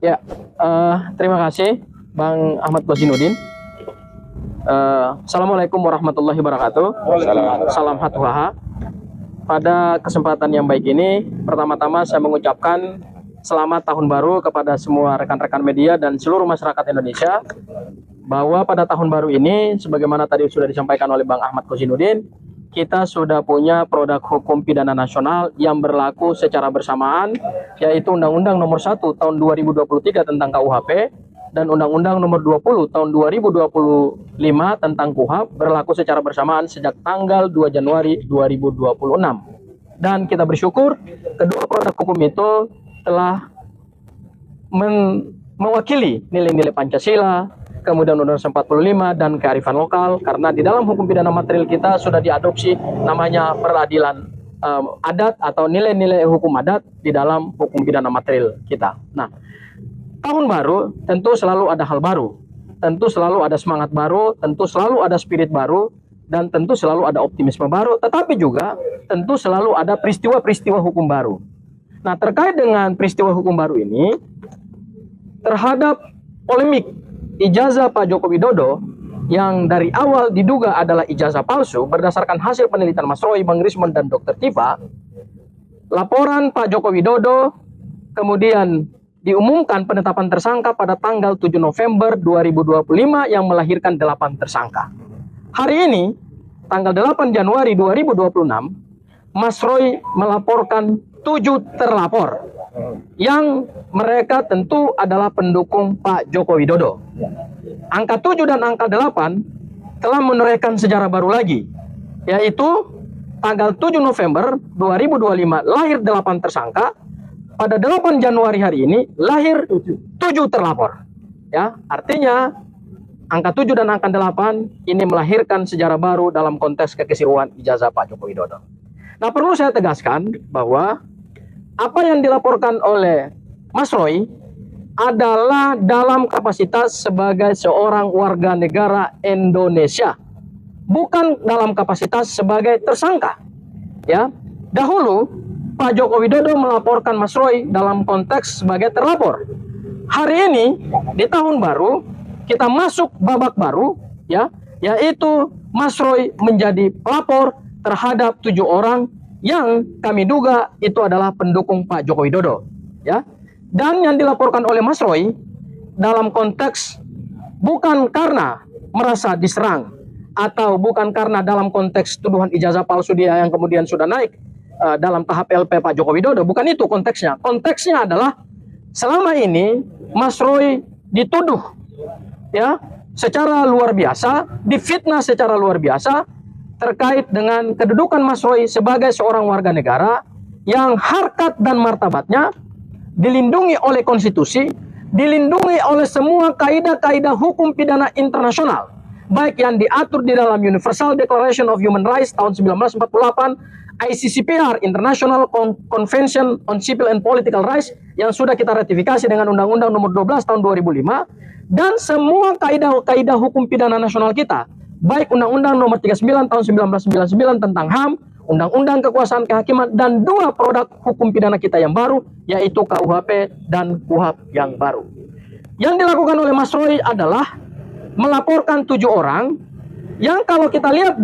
Ya, terima kasih Bang Ahmad Kozinudin. Assalamualaikum warahmatullahi wabarakatuh. Salam hatuhaha. Pada kesempatan yang baik ini, pertama-tama saya mengucapkan selamat tahun baru kepada semua rekan-rekan media dan seluruh masyarakat Indonesia. Bahwa pada tahun baru ini, sebagaimana tadi sudah disampaikan oleh Bang Ahmad Kozinudin, kita sudah punya produk hukum pidana nasional yang berlaku secara bersamaan, yaitu Undang-Undang Nomor 1 Tahun 2023 tentang KUHP dan Undang-Undang Nomor 20 Tahun 2025 tentang KUHP berlaku secara bersamaan sejak tanggal 2 Januari 2026. Dan kita bersyukur kedua produk hukum itu telah mewakili nilai-nilai Pancasila, kemudian Undang-Undang 45 dan kearifan lokal, karena di dalam hukum pidana material kita sudah diadopsi namanya peradilan adat atau nilai-nilai hukum adat di dalam hukum pidana material kita. Nah, tahun baru tentu selalu ada hal baru, tentu selalu ada semangat baru, tentu selalu ada spirit baru, dan tentu selalu ada optimisme baru, tetapi juga tentu selalu ada peristiwa-peristiwa hukum baru. Nah, terkait dengan peristiwa hukum baru ini, terhadap polemik ijazah Pak Joko Widodo yang dari awal diduga adalah ijazah palsu berdasarkan hasil penelitian Mas Roy, Bang Rismon, dan Dr. Tifa, laporan Pak Joko Widodo kemudian diumumkan penetapan tersangka pada tanggal 7 November 2025 yang melahirkan 8 tersangka. Hari ini, tanggal 8 Januari 2026, Mas Roy melaporkan 7 terlapor yang mereka tentu adalah pendukung Pak Joko Widodo. Angka 7 dan angka 8 telah menorehkan sejarah baru lagi, yaitu tanggal 7 November 2025 lahir 8 tersangka, pada 8 Januari hari ini lahir 7 terlapor. Ya, artinya angka 7 dan angka 8 ini melahirkan sejarah baru dalam konteks kekeseluruhan ijazah Pak Joko Widodo. Nah, perlu saya tegaskan bahwa apa yang dilaporkan oleh Mas Roy adalah dalam kapasitas sebagai seorang warga negara Indonesia, bukan dalam kapasitas sebagai tersangka. Ya, dahulu Pak Joko Widodo melaporkan Mas Roy dalam konteks sebagai terlapor. Hari ini di tahun baru kita masuk babak baru, ya, yaitu Mas Roy menjadi pelapor terhadap 7 orang yang kami duga itu adalah pendukung Pak Joko Widodo, ya. Dan yang dilaporkan oleh Mas Roy dalam konteks bukan karena merasa diserang atau bukan karena dalam konteks tuduhan ijazah palsu dia yang kemudian sudah naik dalam tahap LP Pak Joko Widodo, bukan itu konteksnya. Konteksnya adalah selama ini Mas Roy dituduh, ya, secara luar biasa, difitnah secara luar biasa terkait dengan kedudukan Mas Roy sebagai seorang warga negara yang harkat dan martabatnya dilindungi oleh konstitusi, dilindungi oleh semua kaidah-kaidah hukum pidana internasional, baik yang diatur di dalam Universal Declaration of Human Rights tahun 1948, ICCPR, International Convention on Civil and Political Rights, yang sudah kita ratifikasi dengan Undang-Undang Nomor 12 tahun 2005, dan semua kaidah-kaidah hukum pidana nasional kita, baik Undang-Undang Nomor 39 tahun 1999 tentang HAM, Undang-Undang Kekuasaan Kehakiman, dan 2 produk hukum pidana kita yang baru, yaitu KUHP dan KUHAP yang baru. Yang dilakukan oleh Mas Roy adalah melaporkan 7 orang yang kalau kita lihat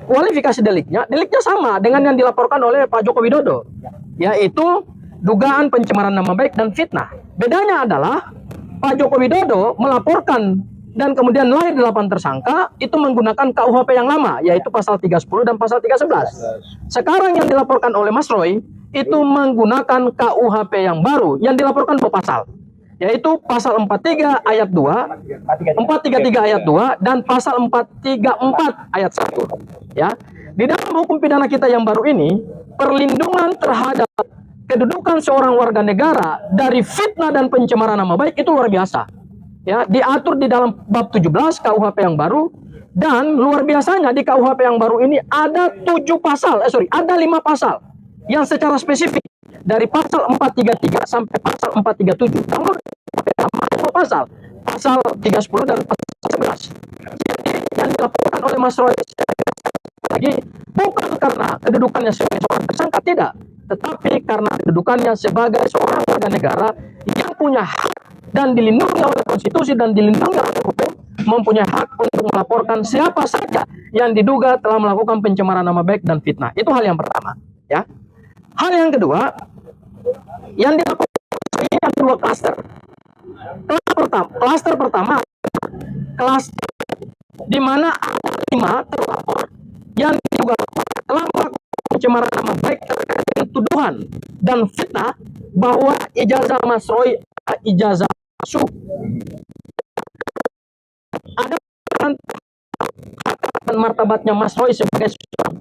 kualifikasi deliknya sama dengan yang dilaporkan oleh Pak Joko Widodo, yaitu dugaan pencemaran nama baik dan fitnah. Bedanya adalah Pak Joko Widodo melaporkan dan kemudian lahir 8 tersangka itu menggunakan KUHP yang lama, yaitu pasal 310 dan pasal 311. Sekarang yang dilaporkan oleh Mas Roy itu menggunakan KUHP yang baru yang dilaporkan 2 pasal, yaitu pasal 43 ayat 2, 433 ayat 2, dan pasal 434 ayat 1. Ya. Di dalam hukum pidana kita yang baru ini, perlindungan terhadap kedudukan seorang warga negara dari fitnah dan pencemaran nama baik itu luar biasa. Ya, diatur di dalam bab 17 KUHP yang baru, dan luar biasanya di KUHP yang baru ini ada 5 pasal yang secara spesifik dari pasal 433 sampai pasal 437. Namun ada 2 pasal 310 dan pasal 11. Jadi yang dilaporkan oleh Mas Roy lagi bukan karena kedudukannya sebagai seorang tersangka, tidak, tetapi karena kedudukannya sebagai seorang warga negara yang punya hak dan dilindungi oleh konstitusi dan dilindungi oleh hukum, mempunyai hak untuk melaporkan siapa saja yang diduga telah melakukan pencemaran nama baik dan fitnah. Itu hal yang pertama, ya. Hal yang kedua, yang dilakukan ini ada dua klaster. Klaster pertama, klaster di mana ada 5 terlapor yang diduga telah melakukan pencemaran nama baik terkait dengan tuduhan dan fitnah bahwa ijazah Mas Roy ijazah palsu. Ada dan martabatnya Mas Roy sebagai seorang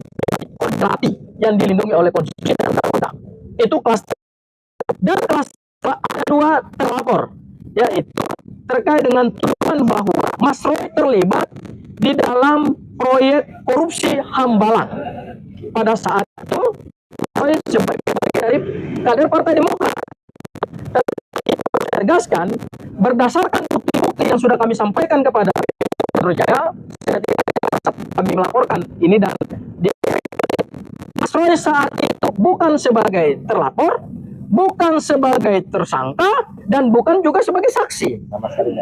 pelatih yang dilindungi oleh konstitusi dan undang-undang. Itu klaster. Dan klaster ada 2 terlapor, yaitu terkait dengan tuduhan bahwa Mas Roy terlibat di dalam proyek korupsi Hambalang. Pada saat itu, Roy sebagai dari kader Partai Demokrat tegaskan berdasarkan bukti-bukti yang sudah kami sampaikan kepada Metro Jaya, kami melaporkan ini dan Mas Roy saat itu bukan sebagai terlapor, bukan sebagai tersangka, dan bukan juga sebagai saksi.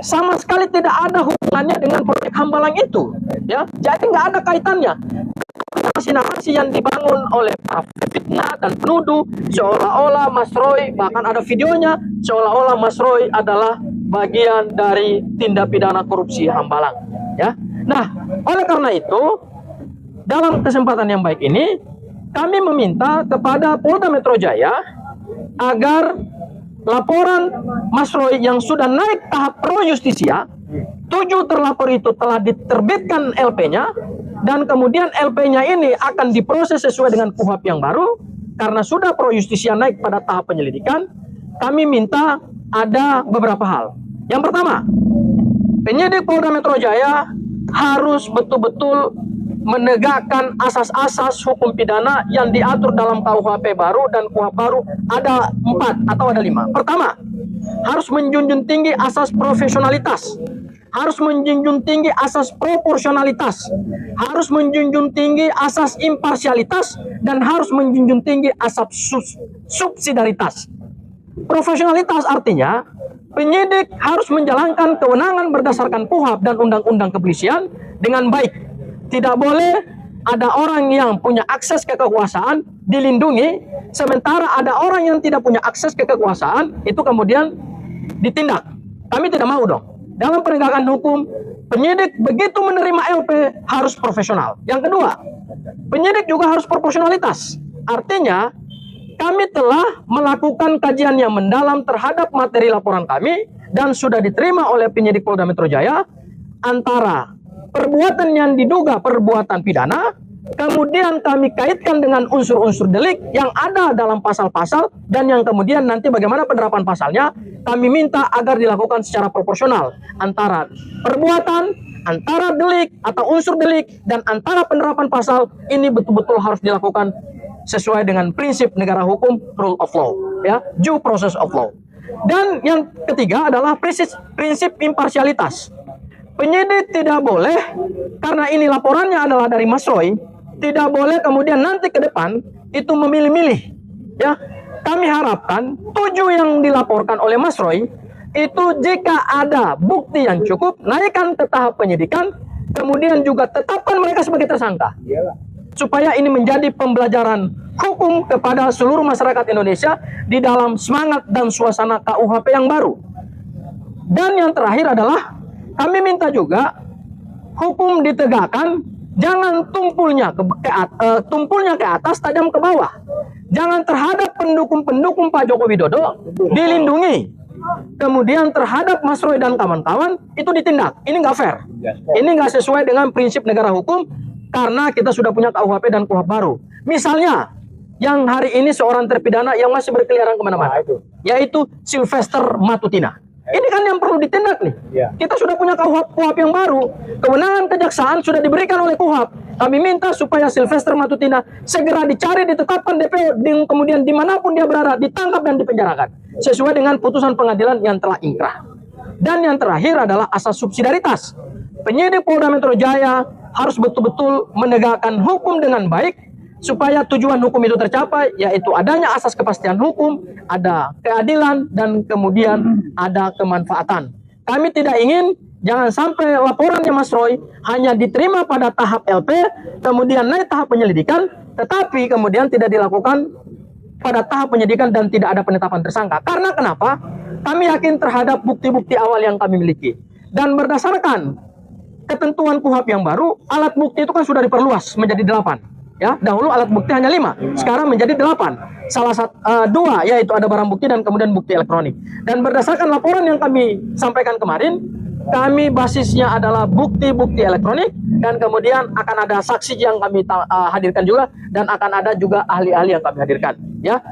Sama sekali tidak ada hubungannya dengan proyek Hambalang itu, ya. Jadi nggak ada kaitannya. Narasi-narasi yang dibangun oleh fitnah dan penuduh seolah-olah Mas Roy, bahkan ada videonya, seolah-olah Mas Roy adalah bagian dari tindak pidana korupsi Hambalang, ya. Nah, oleh karena itu, dalam kesempatan yang baik ini, kami meminta kepada Polda Metro Jaya agar laporan Mas Roy yang sudah naik tahap pro justisia, 7 terlapor itu telah diterbitkan LP-nya, dan kemudian LP-nya ini akan diproses sesuai dengan KUHP yang baru. Karena sudah pro justisia naik pada tahap penyelidikan, kami minta ada beberapa hal. Yang pertama, penyidik Polda Metro Jaya harus betul-betul menegakkan asas-asas hukum pidana yang diatur dalam KUHP baru dan KUHP baru. Ada 4 atau ada 5. Pertama, harus menjunjung tinggi asas profesionalitas, harus menjunjung tinggi asas proporsionalitas, harus menjunjung tinggi asas imparsialitas, dan harus menjunjung tinggi asas subsidiaritas. Profesionalitas artinya penyidik harus menjalankan kewenangan berdasarkan KUHP dan Undang-Undang Kepolisian dengan baik. Tidak boleh ada orang yang punya akses ke kekuasaan dilindungi, sementara ada orang yang tidak punya akses ke kekuasaan itu kemudian ditindak. Kami tidak mau dong. Dalam penegakan hukum, penyidik begitu menerima LP harus profesional. Yang kedua, penyidik juga harus proporsionalitas. Artinya, kami telah melakukan kajian yang mendalam terhadap materi laporan kami dan sudah diterima oleh penyidik Polda Metro Jaya antara perbuatan yang diduga perbuatan pidana, kemudian kami kaitkan dengan unsur-unsur delik yang ada dalam pasal-pasal, dan yang kemudian nanti bagaimana penerapan pasalnya, kami minta agar dilakukan secara proporsional antara perbuatan, antara delik atau unsur delik, dan antara penerapan pasal. Ini betul-betul harus dilakukan sesuai dengan prinsip negara hukum, rule of law, ya, due process of law. Dan yang ketiga adalah prinsip imparsialitas. Penyidik tidak boleh, karena ini laporannya adalah dari Mas Roy, tidak boleh kemudian nanti ke depan itu memilih-milih, ya. Kami harapkan 7 yang dilaporkan oleh Mas Roy itu jika ada bukti yang cukup, naikkan ke tahap penyidikan, kemudian juga tetapkan mereka sebagai tersangka, supaya ini menjadi pembelajaran hukum kepada seluruh masyarakat Indonesia di dalam semangat dan suasana KUHP yang baru. Dan yang terakhir adalah kami minta juga hukum ditegakkan, jangan tumpulnya ke atas, tajam ke bawah. Jangan terhadap pendukung-pendukung Pak Joko Widodo dilindungi, kemudian terhadap Mas Roy dan kawan-kawan itu ditindak. Ini nggak fair. Ini nggak sesuai dengan prinsip negara hukum, karena kita sudah punya KUHP dan KUHP baru. Misalnya, yang hari ini seorang terpidana yang masih berkeliaran kemana-mana, yaitu Sylvester Matutina. Ini kan yang perlu ditindak nih. Kita sudah punya KUHP yang baru. Kewenangan kejaksaan sudah diberikan oleh KUHP. Kami minta supaya Sylvester Matutina segera dicari, ditetapkan DPO, kemudian dimanapun dia berada, ditangkap dan dipenjarakan. Sesuai dengan putusan pengadilan yang telah ingkrah. Dan yang terakhir adalah asas subsidiaritas. Penyidik Polda Metro Jaya harus betul-betul menegakkan hukum dengan baik, supaya tujuan hukum itu tercapai, yaitu adanya asas kepastian hukum, ada keadilan, dan kemudian ada kemanfaatan. Kami tidak ingin jangan sampai laporannya Mas Roy hanya diterima pada tahap LP, kemudian naik tahap penyelidikan, tetapi kemudian tidak dilakukan pada tahap penyidikan dan tidak ada penetapan tersangka. Karena kenapa? Kami yakin terhadap bukti-bukti awal yang kami miliki. Dan berdasarkan ketentuan KUHP yang baru, alat bukti itu kan sudah diperluas menjadi 8. Ya, dahulu alat bukti hanya 5, sekarang menjadi 8. Salah satu 2 yaitu ada barang bukti dan kemudian bukti elektronik. Dan berdasarkan laporan yang kami sampaikan kemarin, kami basisnya adalah bukti-bukti elektronik dan kemudian akan ada saksi yang kami hadirkan juga dan akan ada juga ahli-ahli yang kami hadirkan. Ya,